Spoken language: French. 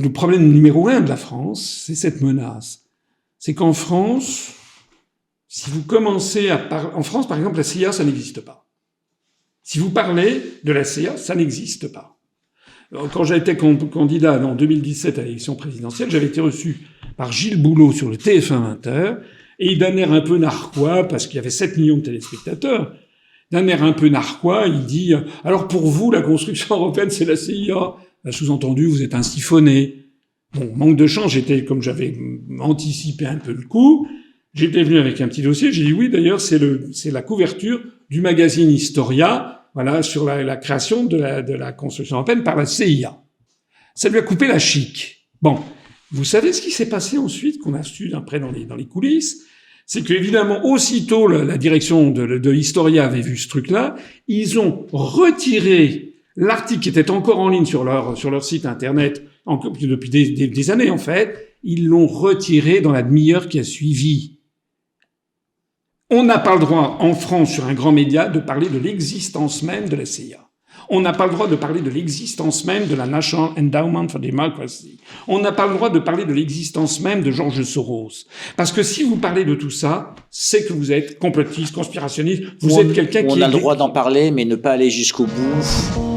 Le problème numéro 1 de la France, c'est cette menace. C'est qu'en France, si vous commencez à parler... En France, par exemple, la CIA, ça n'existe pas. Si vous parlez de la CIA, ça n'existe pas. Quand j'étais candidat en 2017 à l'élection présidentielle, j'avais été reçu par Gilles Boulot sur le TF1 20h, et d'un air un peu narquois, parce qu'il y avait 7 millions de téléspectateurs, d'un air un peu narquois, il dit « Alors pour vous, la construction européenne, c'est la CIA ?» Sous-entendu, vous êtes un siphonné. Bon, manque de chance, comme j'avais anticipé un peu le coup, j'étais venu avec un petit dossier, j'ai dit oui, d'ailleurs, c'est la couverture du magazine Historia, voilà, sur la création de la construction européenne par la CIA. Ça lui a coupé la chic. Bon. Vous savez ce qui s'est passé ensuite, qu'on a su d'après dans les coulisses? C'est qu'évidemment, aussitôt la direction de Historia avait vu ce truc-là, ils ont retiré l'article qui était encore en ligne sur leur site internet depuis des années, en fait. Ils l'ont retiré dans la demi-heure qui a suivi. On n'a pas le droit, en France, sur un grand média, de parler de l'existence même de la CIA. On n'a pas le droit de parler de l'existence même de la National Endowment for Democracy. On n'a pas le droit de parler de l'existence même de George Soros. Parce que si vous parlez de tout ça, c'est que vous êtes complotiste, conspirationniste, vous êtes quelqu'un qui... On a le droit d'en parler, mais ne pas aller jusqu'au bout.